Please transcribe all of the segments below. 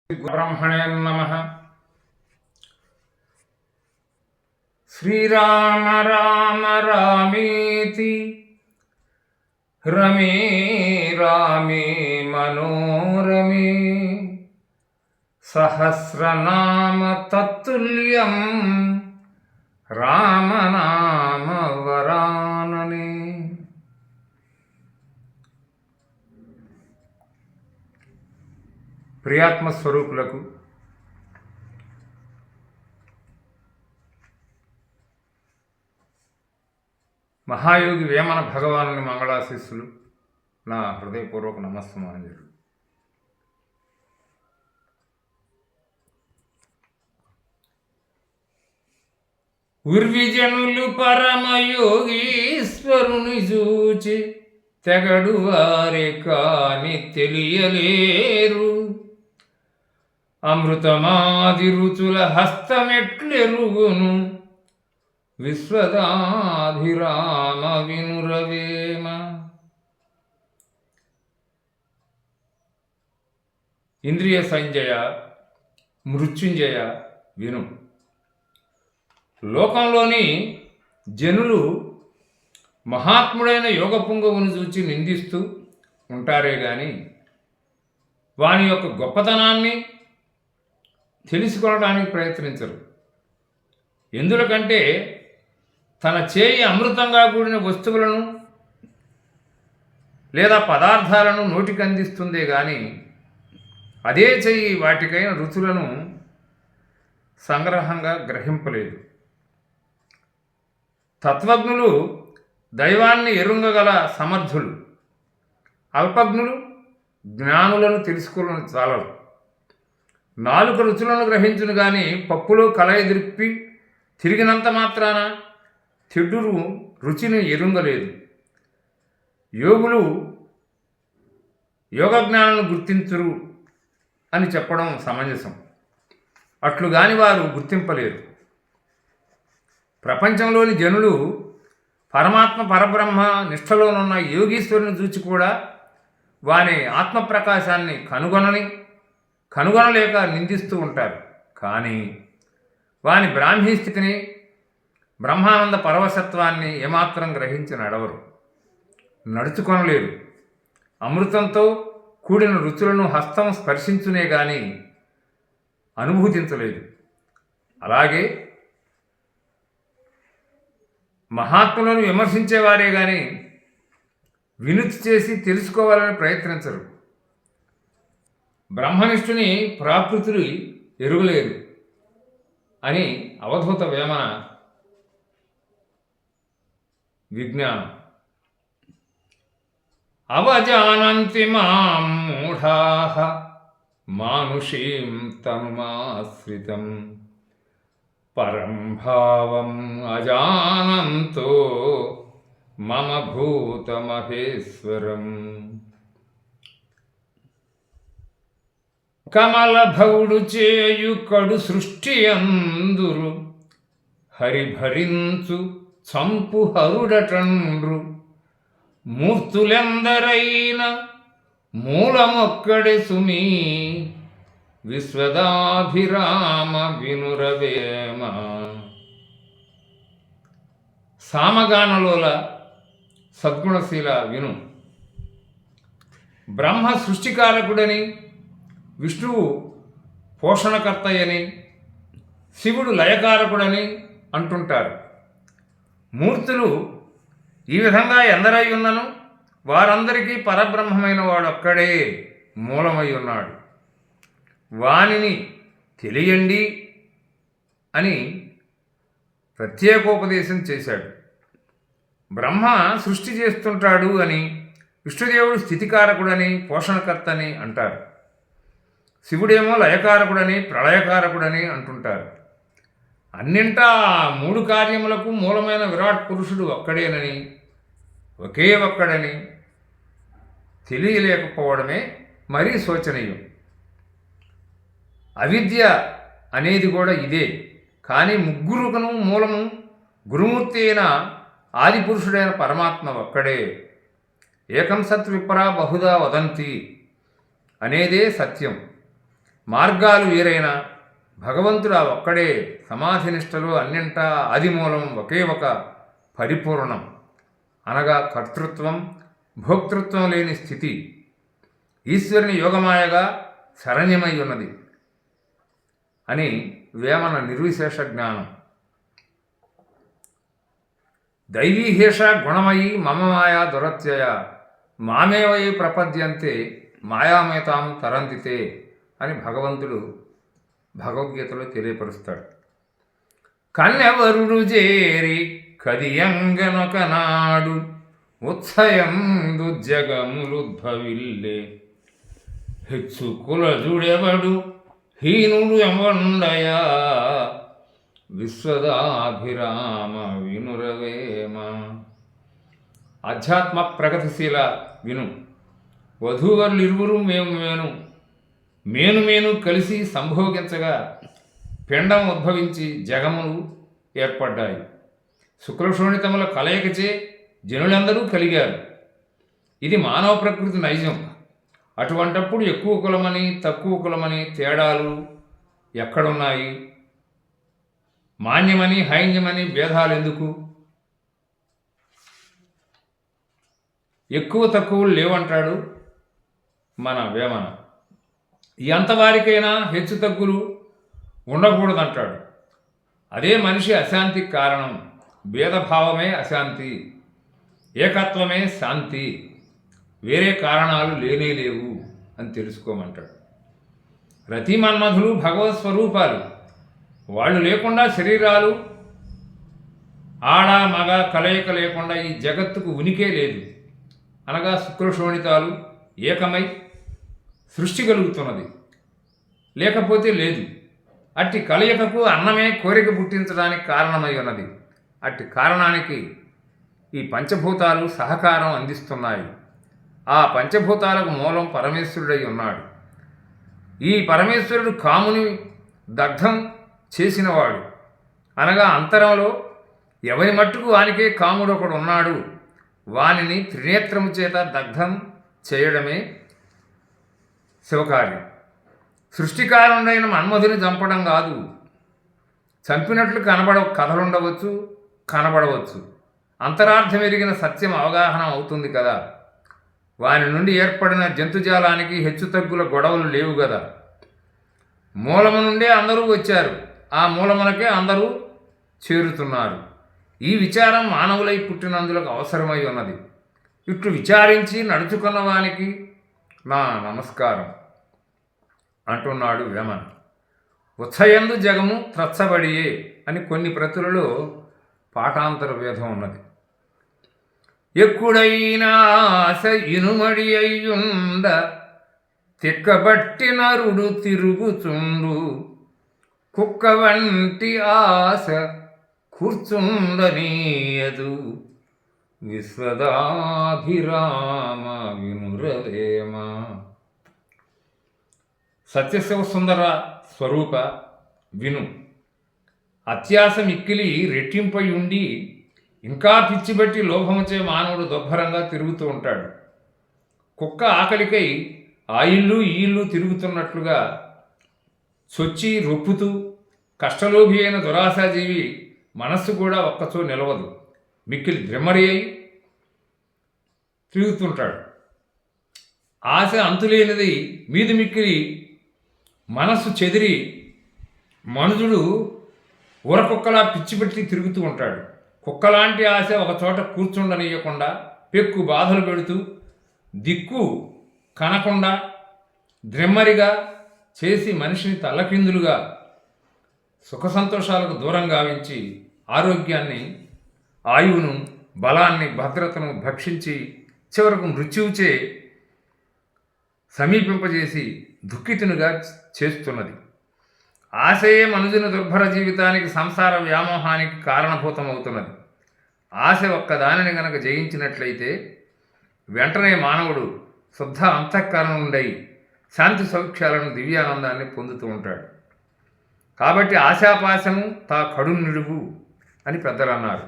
బ్రహ్మణే నమః. శ్రీరామ రామ రామేతి రమే రామే మనోరమే సహస్రనామ తత్తుల్యం రామనామ వరాననే. ప్రియాత్మ స్వరూపులకు మహాయోగి వేమన భగవానుని మంగళాశీస్సులు, నా హృదయపూర్వక నమస్సమాంజలు. ఉర్విజనులు పరమయోగీశ్వరుని చూచి తెగడు వారే కాని తెలియలేరు. అమృతమాది రుచుల హస్తమెట్లెరుగును విశ్వదాభిరామ వినురవేమ. ఇంద్రియ సంజయ మృత్యుంజయ విను. లోకంలోని జనులు మహాత్ముడైన యోగ పుంగవును చూచి నిందిస్తూ ఉంటారే గాని వాని యొక్క గొప్పతనాన్ని తెలుసుకోవడానికి ప్రయత్నించరు. ఎందుకంటే తన చేయి అమృతంగా కూడిన వస్తువులను లేదా పదార్థాలను నోటికి అందిస్తుందే కానీ అదే చెయ్యి వాటికైన రుచులను సంగ్రహంగా గ్రహింపలేదు. తత్వజ్ఞులు దైవాన్ని ఎరుంగగల సమర్థులు, అల్పజ్ఞులు జ్ఞానులను తెలుసుకోవడం చాలరు. నాలుక రుచులను గ్రహించును కానీ పప్పులో కలయిద్రిప్పి తిరిగినంత మాత్రాన తిడ్డురు రుచిని ఎరుంగలేదు. యోగులు యోగజ్ఞానాలను గుర్తించురు అని చెప్పడం సమంజసం. అట్లు గాని వారు గుర్తింపలేరు. ప్రపంచంలోని జనులు పరమాత్మ పరబ్రహ్మ నిష్ఠలోనున్న యోగీశ్వరుని చూచి కూడా వాని ఆత్మప్రకాశాన్ని కనుగొనలేక నిందిస్తూ ఉంటారు. కానీ వాని బ్రాహ్మీ స్థితిని, బ్రహ్మానంద పరవశత్వాన్ని ఏమాత్రం గ్రహించి నడుచుకొనలేరు. అమృతంతో కూడిన రుచులను హస్తం స్పర్శించునే గాని అనుభూతించలేదు. అలాగే మహాత్ములను విమర్శించేవారే గాని వినుతి చేసి తెలుసుకోవాలని ప్రయత్నించరు. బ్రహ్మనిష్ఠుని ప్రాకృతులు ఎరుగలేరు అని అవధూత వేమన విజ్ఞానం. అవజానంతి మాం మూఢాః మానుషీం తనుమాశ్రితం పరం భావం అజానంతో మమ భూతమహేశ్వరం. కమలభౌడు చేయు కడు సృష్టి అందురు హరిభరించు చంపు హరుడటండ్రు. మూర్తులెందరైన మూలమొక్కడే సుమీ విశ్వదాభిరామ వినురవేమ. సామగానలోల సద్గుణశీల విను. బ్రహ్మ సృష్టికారకుడని, విష్ణువు పోషణకర్తయని, శివుడు లయకారకుడని అంటుంటారు. మూర్తులు ఈ విధంగా ఎందరై ఉన్నను వారందరికీ పరబ్రహ్మమైన వాడొక్కడే మూలమై ఉన్నాడు. వానిని తెలియండి అని ప్రత్యేకోపదేశం చేశాడు. బ్రహ్మ సృష్టి చేస్తుంటాడు అని, విష్ణుదేవుడు స్థితికారకుడని, పోషణకర్తని అంటారు. శివుడేమో లయకారకుడని, ప్రళయకారకుడని అంటుంటారు. అన్నింటా మూడు కార్యములకు మూలమైన విరాట్ పురుషుడు ఒక్కడేనని, ఒకే ఒక్కడని తెలియలేకపోవడమే మరీ శోచనీయం. అవిద్య అనేది కూడా ఇదే. కానీ ముగ్గురుకును మూలము గురుమూర్తి అయిన ఆదిపురుషుడైన పరమాత్మ ఒక్కడే. ఏకం సత్ విప్రా బహుదా వదంతి అనేదే సత్యం. మార్గాలు వేరైనా భగవంతుడు ఆ ఒక్కడే సమాధి నిష్టలో అన్నింటా ఆదిమూలం ఒకే ఒక పరిపూర్ణం, అనగా కర్తృత్వం భోక్తృత్వం లేని స్థితి ఈశ్వరుని యోగమాయగా శరణ్యమై ఉన్నది అని వేమన నిర్విశేష జ్ఞానం. దైవీహేష గుణమయీ మమ మాయా దురత్యయ మామేవై ప్రపద్యంతే మాయామేతాం తరంతితే అని భగవంతుడు భగవద్గీతలో తెలియపరుస్తాడు. కన్నెవరుడు చేరి కదియంగనొకనాడు ఉత్సయందు జగములుద్భవిల్లే హెచ్చు కులజుడెవడు హీనుడు ఎవండయా విశ్వదాభిరామ వినురవేమ. ఆధ్యాత్మ ప్రగతిశీల విను. వధూవరులు ఇరువురు మేను కలిసి సంభోగించగా పిండం ఉద్భవించి జగములు ఏర్పడ్డాయి. శుక్లశోణితముల కలయికచే జనులందరూ కలిగారు. ఇది మానవ ప్రకృతి నైజం. అటువంటప్పుడు ఎక్కువ కులమని తక్కువ కులమని తేడాలు ఎక్కడున్నాయి? మాన్యమని హైన్యమని భేదాలు ఎందుకు? ఎక్కువ తక్కువలు లేవంటాడు మన వేమన. ఎంతవారికైనా హెచ్చు తగ్గులు ఉండకూడదంటాడు. అదే మనిషి అశాంతికి కారణం. భేదభావమే అశాంతి, ఏకత్వమే శాంతి, వేరే కారణాలు లేవు అని తెలుసుకోమంటాడు. రతి మన్మధులు భగవత్ స్వరూపాలు. వాళ్ళు లేకుండా శరీరాలు ఆడ మగ కలయిక లేకుండా ఈ జగత్తుకు ఉనికే లేదు. అనగా శుక్రశోణితాలు ఏకమై సృష్టి కలుగుతున్నది, లేకపోతే లేదు. అట్టి కలయికకు అన్నమే కోరిక పుట్టించడానికి కారణమై ఉన్నది. అట్టి కారణానికి ఈ పంచభూతాలు సహకారం అందిస్తున్నాయి. ఆ పంచభూతాలకు మూలం పరమేశ్వరుడై ఉన్నాడు. ఈ పరమేశ్వరుడు కాముని దగ్ధం చేసినవాడు. అనగా అంతరంలో ఎవరి మట్టుకు వానికే కాముడు ఒకడు ఉన్నాడు, వానిని త్రినేత్రము చేత దగ్ధం చేయడమే శివకార్యం. సృష్టికారుడైన మన్మధుని చంపడం కాదు. చంపినట్లు కథలుండవచ్చు, కనబడవచ్చు. అంతరార్థం ఎరిగిన సత్యం అవగాహన అవుతుంది కదా. వాని నుండి ఏర్పడిన జంతుజాలానికి హెచ్చుతగ్గుల గొడవలు లేవు కదా. మూలము నుండే అందరూ వచ్చారు, ఆ మూలమునకే అందరూ చేరుతున్నారు. ఈ విచారం మానవులై పుట్టినందులకు అవసరమై ఉన్నది. ఇట్లు విచారించి నడుచుకున్న వానికి నా నమస్కారం అంటున్నాడు వేమన. ఉత్సయందు జగము త్రచ్చబడియే అని కొన్ని ప్రతులలో పాఠాంతర భేదం ఉన్నది. ఎక్కుడైనా ఆశ ఇనుమడి అయ్యుండ తిక్కబట్టి నరుడు తిరుగుచుండు కుక్క వంటి ఆశ కూర్చుండనీయదు విశ్వదాభిరామ వినురవేమ. సత్యశివ సుందర స్వరూప విను. అత్యాస మిక్కిలి రెట్టింపై ఉండి ఇంకా పిచ్చిబట్టి లోభముచే మానవుడు దుర్భరంగా తిరుగుతూ ఉంటాడు. కుక్క ఆకలికై ఆ ఇల్లు ఈ ఇల్లు తిరుగుతున్నట్లుగా చొచ్చి రొప్పుతూ కష్టలోభి అయిన దురాశాజీవి మనస్సు కూడా ఒక్కచో నిలవదు. మిక్కిలి ద్రిమ్మరి అయి తిరుగుతుంటాడు. ఆశ అంతులేనిది మీది మిక్కిలి మనస్సు చెదిరి మనుజుడు ఊరకుక్కలా పిచ్చిపెట్టి తిరుగుతూ ఉంటాడు. కుక్కలాంటి ఆశ ఒక చోట కూర్చుండనీయకుండా పెక్కు బాధలు పెడుతూ దిక్కు కనకుండా ద్రిమ్మరిగా చేసి మనిషిని తల్లకిందులుగా సుఖ సంతోషాలకు దూరం గావించి ఆరోగ్యాన్ని, ఆయువును, బలాన్ని, భద్రతను భక్షించి చివరకు మృత్యువుచే సమీపింపజేసి దుఃఖితునిగా చేస్తున్నది. ఆశయే మనుజుని దుర్భర జీవితానికి, సంసార వ్యామోహానికి కారణభూతమవుతున్నది. ఆశ ఒక్కదానిని గనక జయించినట్లయితే వెంటనే మానవుడు శుద్ధ అంతఃకరణ నుండి శాంతి సౌఖ్యాలను, దివ్యానందాన్ని పొందుతూ ఉంటాడు. కాబట్టి ఆశాపాశము తా కడు నిడువు అని పెద్దలు అన్నారు.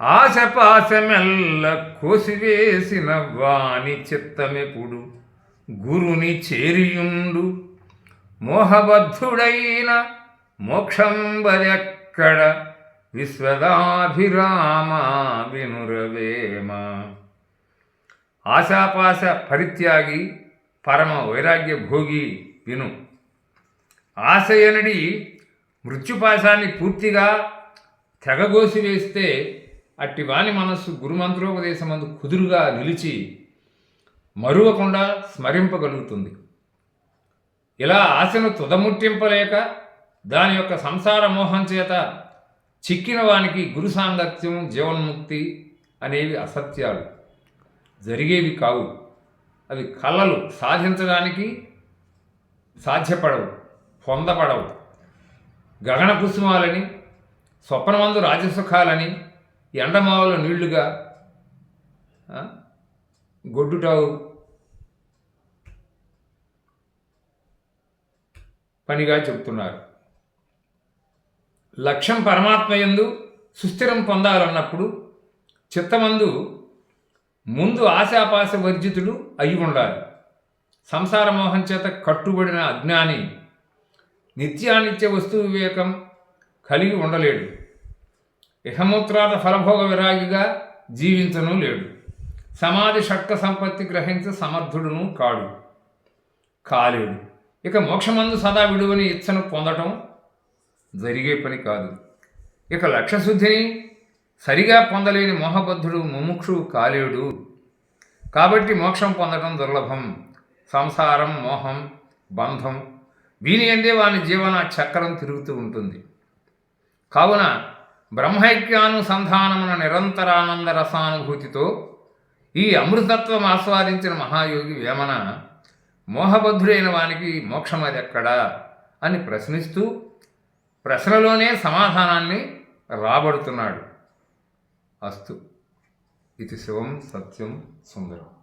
ఆశపాశమెల్ల కోసివేసిన వాని చిత్తమెప్పుడు గురుని చేరియుండు మోహబద్ధుడైన మోక్షంబదెక్కడ విశ్వదాభిరామ వినురవేమ. ఆశాపాశ పరిత్యాగి పరమ వైరాగ్య భోగి విను. ఆశయనడి మృత్యుపాశాన్ని పూర్తిగా తెగగోసి వేస్తే అట్టి వాని మనస్సు గురుమంత్రోపదేశమందు కుదురుగా నిలిచి మరువకుండా స్మరింపగలుగుతుంది. ఇలా ఆశను తుదముట్టింపలేక దాని యొక్క సంసార మోహం చేత చిక్కిన వానికి గురు సాంగత్యం జీవన్ముక్తి అనేవి అసత్యాలు, జరిగేవి కావు. అవి కళలు, సాధించడానికి సాధ్యపడవు, పొందపడవు. గగన కుసుమాలని, స్వప్నమందు రాజసుఖాలని, ఎండమావుల నీళ్లుగా గొడ్డుటావు పనిగా చెబుతున్నారు. లక్ష్యం పరమాత్మయందు సుస్థిరం పొందాలన్నప్పుడు చిత్తమందు ముందు ఆశాపాశ వర్జితుడు అయి ఉండాలి. సంసార మోహం చేత కట్టుబడిన అజ్ఞాని నిత్యానిత్య వస్తు వివేకం కలిగి ఉండలేడు. ఇహమూత్రాత ఫలభోగ విరాగిగా జీవించను లేడు. సమాధి షట్క సంపత్తి గ్రహించ సమర్థుడును కాలేడు. ఇక మోక్షమందు సదా విడువని ఇచ్చను పొందటం జరిగే పని కాదు. ఇక లక్ష్యశుద్ధిని సరిగా పొందలేని మోహబద్ధుడు ముముక్షువు కాలేడు. కాబట్టి మోక్షం పొందడం దుర్లభం. సంసారం, మోహం, బంధం వీని అందే వాని జీవన చక్రం తిరుగుతూ ఉంటుంది. కావున బ్రహ్మైక్యానుసంధానమున నిరంతరానంద రసానుభూతితో ఈ అమృతత్వం ఆస్వాదించిన మహాయోగి వేమన మోహబద్ధుడైన వానికి మోక్షం అది ఎక్కడా అని ప్రశ్నిస్తూ ప్రశ్నలోనే సమాధానాన్ని రాబడుతున్నాడు. అస్తు. ఇది శివం సత్యం సుందరం.